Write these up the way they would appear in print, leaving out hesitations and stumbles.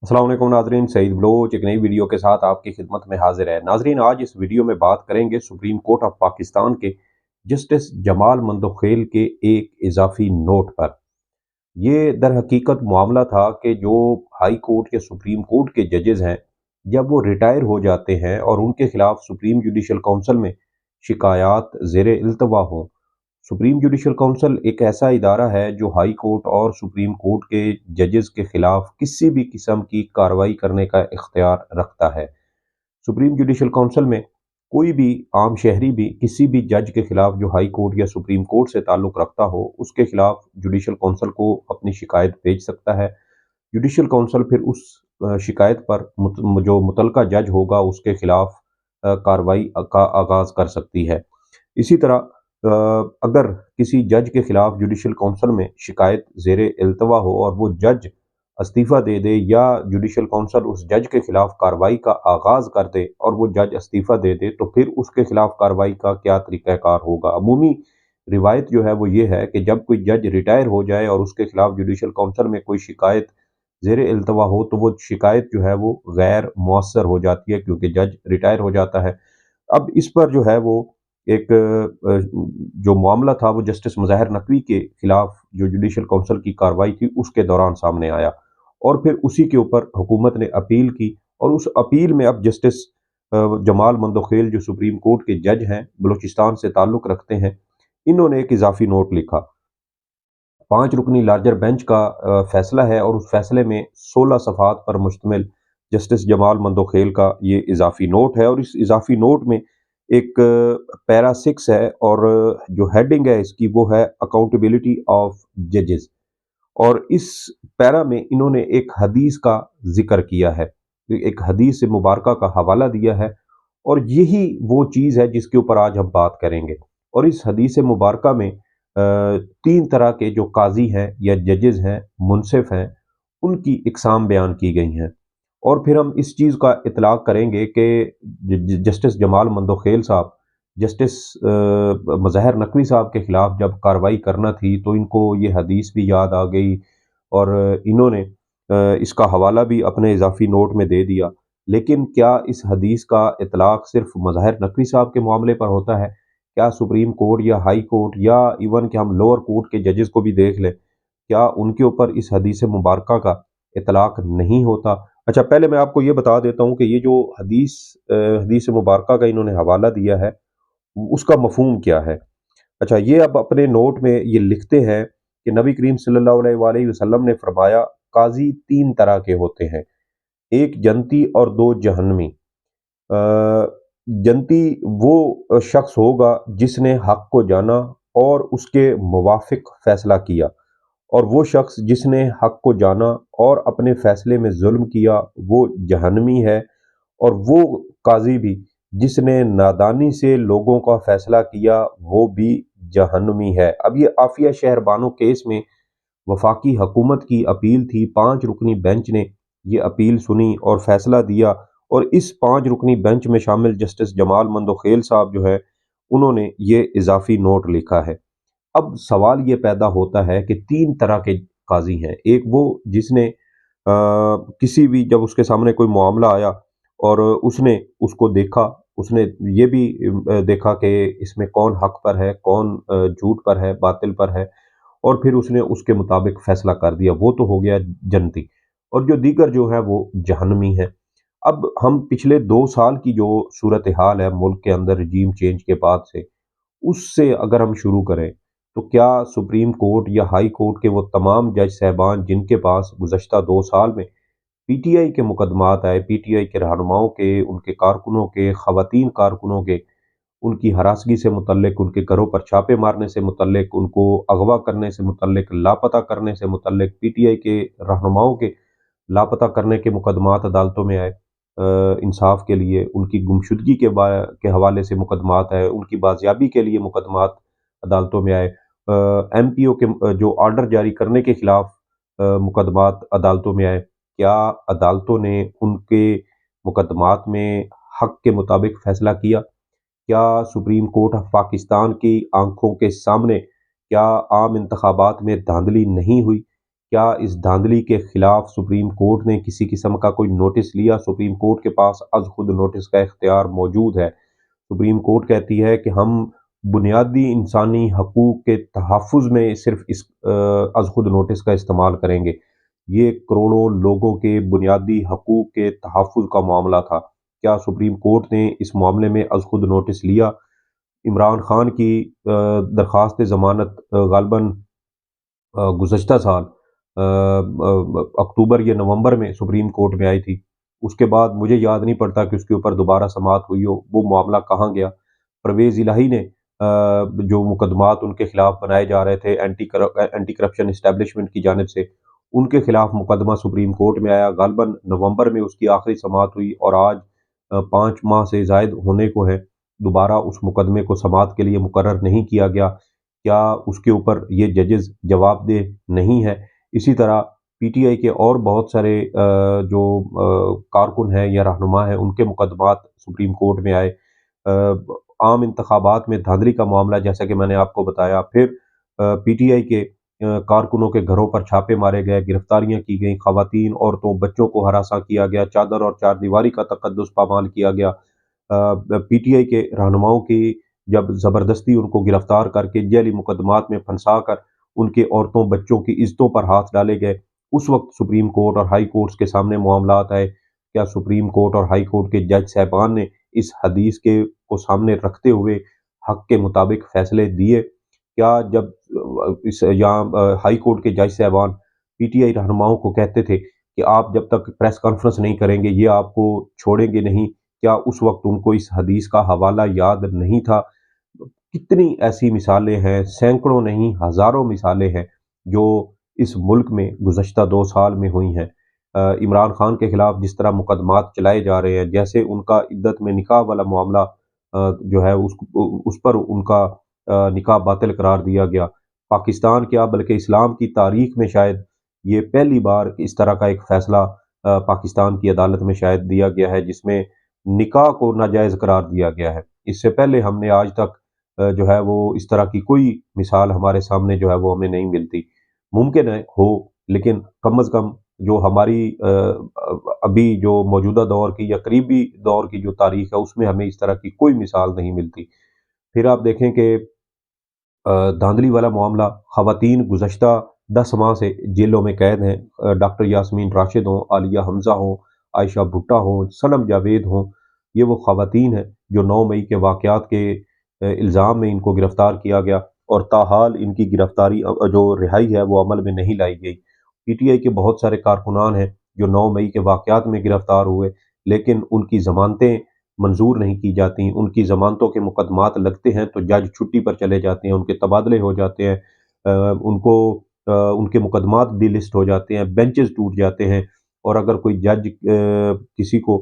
अस्सलाम वालेकुम नाजरीन, सईद बलोच एक नई वीडियो के साथ आपकी खिदमत में हाजिर है। नाजरीन, आज इस वीडियो में बात करेंगे सुप्रीम कोर्ट ऑफ पाकिस्तान के जस्टिस जमाल मंदोखेल के एक इजाफी नोट पर। ये दर हकीकत मामला था कि जो हाई कोर्ट या सुप्रीम कोर्ट के जजेस हैं, जब वो रिटायर हो जाते हैं और उनके खिलाफ सुप्रीम जुडिशल काउंसिल में शिकायत ज़ेर इल्तवा हों। सुप्रीम जुडिशल काउंसिल एक ऐसा इदारा है जो हाई कोर्ट और सुप्रीम कोर्ट के जजेस के खिलाफ किसी भी किस्म की कार्रवाई करने का इख्तियार रखता है। सुप्रीम जुडिशल काउंसिल में कोई भी आम शहरी भी किसी भी जज के खिलाफ जो हाई कोर्ट या सुप्रीम कोर्ट से ताल्लुक़ रखता हो, उसके खिलाफ जुडिशल काउंसिल को अपनी शिकायत भेज सकता है। जुडिशल काउंसिल फिर उस शिकायत पर जो मुतलका जज होगा उसके खिलाफ कार्रवाई का आगाज़ कर सकती है। इसी तरह अगर किसी जज के खिलाफ जुडिशल काउंसिल में शिकायत ज़ेर इल्तवा हो और वो जज इस्तीफ़ा दे दे या जुडिशल काउंसिल उस जज के खिलाफ कार्रवाई का आगाज़ कर दे और वो जज इस्तीफ़ा दे दे, तो फिर उसके खिलाफ कार्रवाई का क्या तरीक़ाकार होगा। अमूमी रिवायत जो है वो ये है कि जब कोई जज रिटायर हो जाए और उसके खिलाफ जुडिशल काउंसिल में कोई शिकायत ज़ेर इल्तवा हो, तो वो शिकायत जो है वो गैर मौसर हो जाती है, क्योंकि जज रिटायर हो जाता है। अब इस पर जो है वो एक जो मामला था वो जस्टिस मुज़ाहिर नकवी के खिलाफ जो जुडिशल काउंसिल की कार्रवाई थी उसके दौरान सामने आया, और फिर उसी के ऊपर हुकूमत ने अपील की, और उस अपील में अब जस्टिस जमाल मंदोखेल जो सुप्रीम कोर्ट के जज हैं, बलूचिस्तान से ताल्लुक़ रखते हैं, इन्होंने एक इजाफी नोट लिखा। 5 रुकनी लार्जर बेंच का फैसला है, और उस फैसले में 16 सफ़हात पर मुश्तमिल जस्टिस जमाल मंदोखेल का ये इजाफी नोट है, और इस इजाफी नोट में एक पैरा 6 है, और जो हेडिंग है इसकी वो है अकाउंटेबिलिटी ऑफ जजेस। और इस पैरा में इन्होंने एक हदीस का जिक्र किया है, एक हदीस से मुबारका का हवाला दिया है, और यही वो चीज़ है जिसके ऊपर आज हम बात करेंगे। और इस हदीस मुबारका में 3 तरह के जो काज़ी हैं या जजेस हैं, मुनसिफ हैं, उनकी इकसाम बयान की गई हैं। और फिर हम इस चीज़ का इतलाक़ करेंगे कि जस्टिस जमाल मंदोखेल साहब, जस्टिस मुज़ाहिर नकवी साहब के खिलाफ जब कार्रवाई करना थी तो इनको ये हदीस भी याद आ गई, और इन्होंने इसका हवाला भी अपने इजाफी नोट में दे दिया। लेकिन क्या इस हदीस का इतलाक़ सिर्फ मुज़ाहिर नकवी साहब के मामले पर होता है? क्या सुप्रीम कोर्ट या हाई कोर्ट या इवन कि हम लोअर कोर्ट के जजेस को भी देख लें, क्या उनके ऊपर इस हदीस मुबारका का इतलाक़ नहीं होता? अच्छा, पहले मैं आपको ये बता देता हूँ कि ये जो हदीस मुबारका का इन्होंने हवाला दिया है, उसका मफ़हूम क्या है। अच्छा, ये अब अपने नोट में ये लिखते हैं कि नबी करीम सल्लल्लाहु अलैहि वसल्लम ने फरमाया, काज़ी 3 तरह के होते हैं, एक जन्नती और 2 जहन्नमी। जन्नती वो शख्स होगा जिसने हक़ को जाना और उसके मुवाफ़िक फ़ैसला किया, और वो शख्स जिसने हक़ को जाना और अपने फ़ैसले में ज़ुल्म किया, वो जहन्नमी है। और वो काज़ी भी जिसने नादानी से लोगों का फ़ैसला किया, वो भी जहन्नमी है। अब ये आफ़िया शहरबानो केस में वफाकी हुकूमत की अपील थी, 5 रुकनी बेंच ने ये अपील सुनी और फ़ैसला दिया, और इस 5 रुकनी बेंच में शामिल जस्टिस जमाल मंदोखेल साहब जो है, उन्होंने ये इजाफी नोट लिखा है। अब सवाल ये पैदा होता है कि 3 तरह के काज़ी हैं। एक वो जिसने किसी भी, जब उसके सामने कोई मामला आया और उसने उसको देखा, उसने ये भी देखा कि इसमें कौन हक़ पर है, कौन झूठ पर है, बातिल पर है, और फिर उसने उसके मुताबिक फ़ैसला कर दिया, वो तो हो गया जन्नती। और जो दीगर जो है वो जहन्नमी है। अब हम पिछले 2 साल की जो सूरत-ए-हाल है मुल्क के अंदर रजीम चेंज के बाद से, उससे अगर हम शुरू करें, तो क्या सुप्रीम कोर्ट या हाई कोर्ट के वो तमाम जज साहबान जिनके पास गुज़श्ता 2 साल में पीटीआई के मुकदमात आए, पीटीआई के रहनुमाओं के, उनके कारकुनों के, ख़वातीन कारकुनों के, उनकी हरासगी से मुतल्लिक, उनके घरों पर छापे मारने से मुतल्लिक, उनको अगवा करने से मुतल्लिक, लापता करने से मुतल्लिक, पीटीआई के रहनुमाओं के लापता करने के मुकदमात अदालतों में आए, इंसाफ के लिए, उनकी गुमशुदगी के हवाले से मुकदमात आए, उनकी बाजियाबी के लिए मुकदमात अदालतों में आए, एमपीओ के जो ऑर्डर जारी करने के खिलाफ मुकदमात अदालतों में आए। क्या अदालतों ने उनके मुकदमात में हक़ के मुताबिक फ़ैसला किया? क्या सुप्रीम कोर्ट ऑफ पाकिस्तान की आंखों के सामने क्या आम इंतखाबात में धांधली नहीं हुई? کیا اس دھاندلی کے خلاف سپریم کورٹ نے کسی قسم کا کوئی نوٹس لیا؟ سپریم کورٹ کے پاس از خود نوٹس کا اختیار موجود ہے۔ سپریم کورٹ کہتی ہے کہ ہم بنیادی انسانی حقوق کے تحفظ میں صرف اس از خود نوٹس کا استعمال کریں گے۔ یہ کروڑوں لوگوں کے بنیادی حقوق کے تحفظ کا معاملہ تھا۔ کیا سپریم کورٹ نے اس معاملے میں از خود نوٹس لیا؟ عمران خان کی درخواست ضمانت غالباً گزشتہ سال اکتوبر یا نومبر میں سپریم کورٹ میں آئی تھی۔ اس کے بعد مجھے یاد نہیں پڑتا کہ اس کے اوپر دوبارہ سماعت ہوئی ہو، وہ معاملہ کہاں گیا۔ پرویز الہی نے جو مقدمات ان کے خلاف بنائے جا رہے تھے اینٹی کرپشن اسٹیبلشمنٹ کی جانب سے، ان کے خلاف مقدمہ سپریم کورٹ میں آیا، غالباً نومبر میں اس کی آخری سماعت ہوئی، اور آج 5 ماہ سے زائد ہونے کو ہے، دوبارہ اس مقدمے کو سماعت کے لیے مقرر نہیں کیا گیا۔ کیا اس کے اوپر یہ ججز جواب دہ نہیں ہے؟ اسی طرح پی ٹی آئی کے اور بہت سارے جو کارکن ہیں یا رہنما ہیں، ان کے مقدمات سپریم کورٹ میں آئے۔ عام انتخابات میں دھاندلی کا معاملہ جیسا کہ میں نے آپ کو بتایا، پھر پی ٹی آئی کے کارکنوں کے گھروں پر چھاپے مارے گئے، گرفتاریاں کی گئیں، خواتین، عورتوں، بچوں کو ہراساں کیا گیا، چادر اور چار دیواری کا تقدس پامال کیا گیا۔ پی ٹی آئی کے رہنماؤں کی جب زبردستی ان کو گرفتار کر کے جعلی مقدمات میں پھنسا کر ان کے عورتوں بچوں کی عزتوں پر ہاتھ ڈالے گئے، اس وقت سپریم کورٹ اور ہائی کورٹس کے سامنے معاملات آئے۔ کیا سپریم کورٹ اور ہائی کورٹ کے جج صاحبان نے اس حدیث کو سامنے رکھتے ہوئے حق کے مطابق فیصلے دیے؟ کیا جب ہائی کورٹ کے جج صاحبان پی ٹی آئی رہنماؤں کو کہتے تھے کہ آپ جب تک پریس کانفرنس نہیں کریں گے یہ آپ کو چھوڑیں گے نہیں، کیا اس وقت ان کو اس حدیث کا حوالہ یاد نہیں تھا؟ کتنی ایسی مثالیں ہیں، سینکڑوں نہیں ہزاروں مثالیں ہیں جو اس ملک میں گزشتہ 2 سال میں ہوئی ہیں۔ عمران خان کے خلاف جس طرح مقدمات چلائے جا رہے ہیں، جیسے ان کا عدت میں نکاح والا معاملہ جو ہے اس پر ان کا نکاح باطل قرار دیا گیا۔ پاکستان کیا بلکہ اسلام کی تاریخ میں شاید یہ پہلی بار اس طرح کا ایک فیصلہ پاکستان کی عدالت میں شاید دیا گیا ہے جس میں نکاح کو ناجائز قرار دیا گیا ہے۔ اس سے پہلے ہم نے آج تک جو ہے وہ اس طرح کی کوئی مثال ہمارے سامنے جو ہے وہ ہمیں نہیں ملتی۔ ممکن ہے ہو، لیکن کم از کم جو ہماری ابھی جو موجودہ دور کی یا قریبی دور کی جو تاریخ ہے اس میں ہمیں اس طرح کی کوئی مثال نہیں ملتی۔ پھر آپ دیکھیں کہ دھاندلی والا معاملہ، خواتین گزشتہ 10 ماہ سے جیلوں میں قید ہیں۔ ڈاکٹر یاسمین راشد ہوں، عالیہ حمزہ ہوں، عائشہ بھٹہ ہوں، صنم جاوید ہوں، یہ وہ خواتین ہیں جو 9 مئی کے واقعات کے الزام میں ان کو گرفتار کیا گیا، اور تاحال ان کی گرفتاری جو رہائی ہے وہ عمل میں نہیں لائی گئی۔ پی ٹی آئی کے بہت سارے کارکنان ہیں جو 9 مئی کے واقعات میں گرفتار ہوئے، لیکن ان کی ضمانتیں منظور نہیں کی جاتی۔ ان کی ضمانتوں کے مقدمات لگتے ہیں تو جج چھٹی پر چلے جاتے ہیں، ان کے تبادلے ہو جاتے ہیں، ان کے مقدمات ڈی لسٹ ہو جاتے ہیں، بینچز ٹوٹ جاتے ہیں، اور اگر کوئی جج کسی کو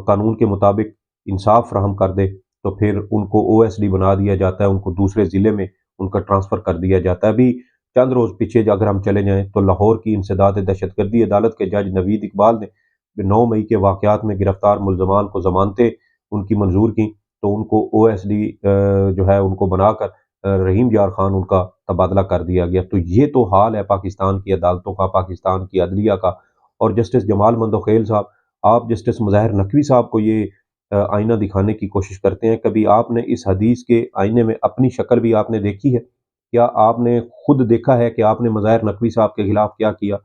قانون کے مطابق انصاف فراہم کر دے تو پھر ان کو او ایس ڈی بنا دیا جاتا ہے، ان کو دوسرے ضلع میں ان کا ٹرانسفر کر دیا جاتا ہے۔ ابھی چند روز پیچھے اگر ہم چلے جائیں تو لاہور کی انسداد دہشت گردی عدالت کے جج نوید اقبال نے 9 مئی کے واقعات میں گرفتار ملزمان کو ضمانتیں ان کی منظور کی، تو ان کو او ایس ڈی جو ہے ان کو بنا کر رحیم یار خان ان کا تبادلہ کر دیا گیا۔ تو یہ تو حال ہے پاکستان کی عدالتوں کا، پاکستان کی عدلیہ کا۔ اور جسٹس جمال مندوخیل صاحب، آپ جسٹس مظاہر نقوی صاحب کو یہ آئینہ دکھانے کی کوشش کرتے ہیں، کبھی آپ نے اس حدیث کے آئینے میں اپنی شکل بھی آپ نے دیکھی ہے؟ کیا آپ نے خود دیکھا ہے کہ آپ نے مظاہر نقوی صاحب کے خلاف کیا کیا؟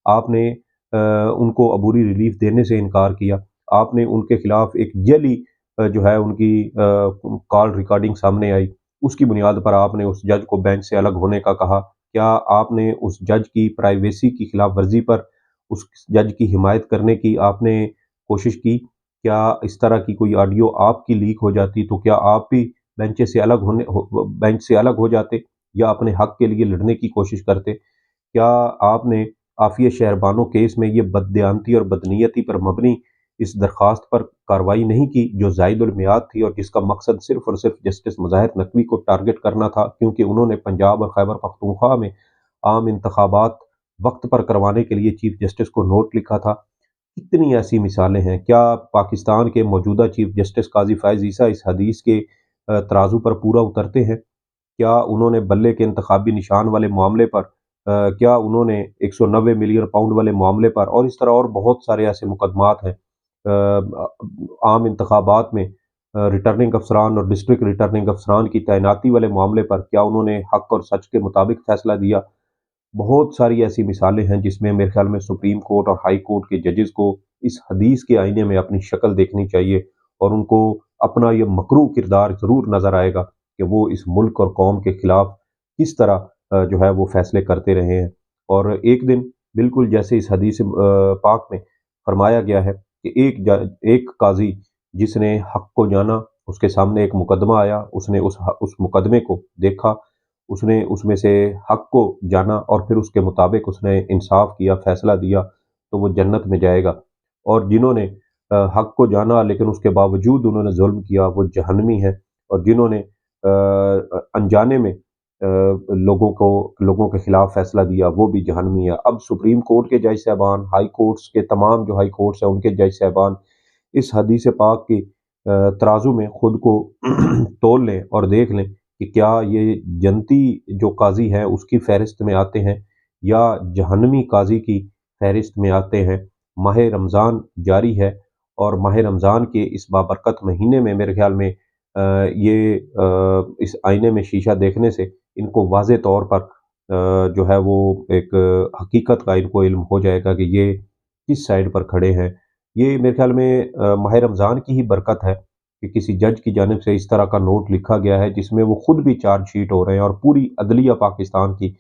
آپ نے ان کو عبوری ریلیف دینے سے انکار کیا، آپ نے ان کے خلاف ایک جعلی جو ہے ان کی کال ریکارڈنگ سامنے آئی، اس کی بنیاد پر آپ نے اس جج کو بینچ سے الگ ہونے کا کہا۔ کیا آپ نے اس جج کی پرائیویسی کی خلاف ورزی پر اس جج کی حمایت کرنے کی آپ نے کوشش کی؟ کیا اس طرح کی کوئی آڈیو آپ کی لیک ہو جاتی تو کیا آپ بھی بینچ سے الگ ہو جاتے یا اپنے حق کے لیے لڑنے کی کوشش کرتے؟ کیا آپ نے عافیہ شہربانو کیس میں یہ بددیانتی اور بدنیتی پر مبنی اس درخواست پر کارروائی نہیں کی جو زائد المیعاد تھی اور جس کا مقصد صرف اور صرف جسٹس مظاہر نقوی کو ٹارگٹ کرنا تھا، کیونکہ انہوں نے پنجاب اور خیبر پختونخوا میں عام انتخابات وقت پر کروانے کے لیے چیف جسٹس کو نوٹ لکھا تھا؟ کتنی ایسی مثالیں ہیں۔ کیا پاکستان کے موجودہ چیف جسٹس قاضی فائز عیسیٰ اس حدیث کے ترازو پر پورا اترتے ہیں؟ کیا انہوں نے بلے کے انتخابی نشان والے معاملے پر क्या उन्होंने 190 मिलियन पाउंड वाले मामले पर और इस तरह और बहुत सारे ऐसे मुकदमात हैं आम इंतखाबात में रिटर्निंग अफसरान और डिस्ट्रिक्ट रिटर्निंग अफसरान की तैनाती वाले मामले पर क्या उन्होंने हक और सच के मुताबिक फैसला दिया। बहुत सारी ऐसी मिसालें हैं जिसमें मेरे ख्याल में सुप्रीम कोर्ट और हाई कोर्ट के जजेस को इस हदीस के आईने में अपनी शक्ल देखनी चाहिए और उनको अपना ये मकरू किरदार ज़रूर नज़र आएगा कि वो इस मुल्क और कौम के खिलाफ किस तरह जो है वो फैसले करते रहे हैं। और एक दिन बिल्कुल जैसे इस हदीस पाक में फरमाया गया है कि एक काजी जिसने हक को जाना, उसके सामने एक मुकदमा आया, उसने उस मुकदमे को देखा, उसने उसमें से हक को जाना और फिर उसके मुताबिक उसने इंसाफ किया, फैसला दिया, तो वो जन्नत में जाएगा। और जिन्होंने हक को जाना लेकिन उसके बावजूद उन्होंने जुल्म किया, वो जहन्नमी हैं। और जिन्होंने अनजाने में लोगों के खिलाफ फैसला दिया, वो भी जहन्नमी है। अब सुप्रीम कोर्ट के जज साहबान, हाई कोर्ट्स के तमाम जो हाई कोर्ट्स हैं, उनके जज साहबान इस हदीस पाक की तराजू में खुद को तोल लें और देख लें कि क्या ये जन्नती जो काजी है उसकी फहरिस्त में आते हैं या जहन्नमी काजी की फहरिस्त में आते हैं। माह रमज़ान जारी है और माह रमज़ान के इस बाबरकत महीने में मेरे ख्याल में इस आईने में शीशा देखने से इनको वाज़े तौर पर जो है वो एक हकीकत का इनको इल्म हो जाएगा कि ये किस साइड पर खड़े हैं। ये मेरे ख्याल में माह रमज़ान की ही बरकत है कि किसी जज की जानिब से इस तरह का नोट लिखा गया है जिसमें वो खुद भी चार्जशीट हो रहे हैं और पूरी अदलिया पाकिस्तान की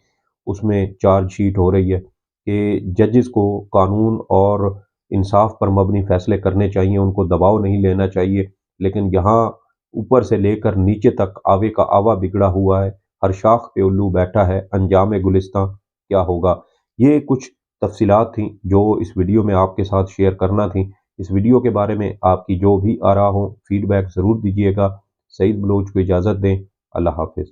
उसमें चार्जशीट हो रही है कि जजेस को कानून और इंसाफ पर मबनी फैसले करने चाहिए, उनको दबाव नहीं लेना चाहिए। लेकिन यहाँ ऊपर से लेकर नीचे तक आवे का आवा बिगड़ा हुआ है, हर शाख पे उल्लू बैठा है, अंजाम गुलिस्तां क्या होगा। ये कुछ तफसीलात थी जो इस वीडियो में आपके साथ शेयर करना थी। इस वीडियो के बारे में आपकी जो भी आरा हो फीडबैक ज़रूर दीजिएगा। सईद बलोच को इजाज़त दें। अल्लाह हाफ़िज़।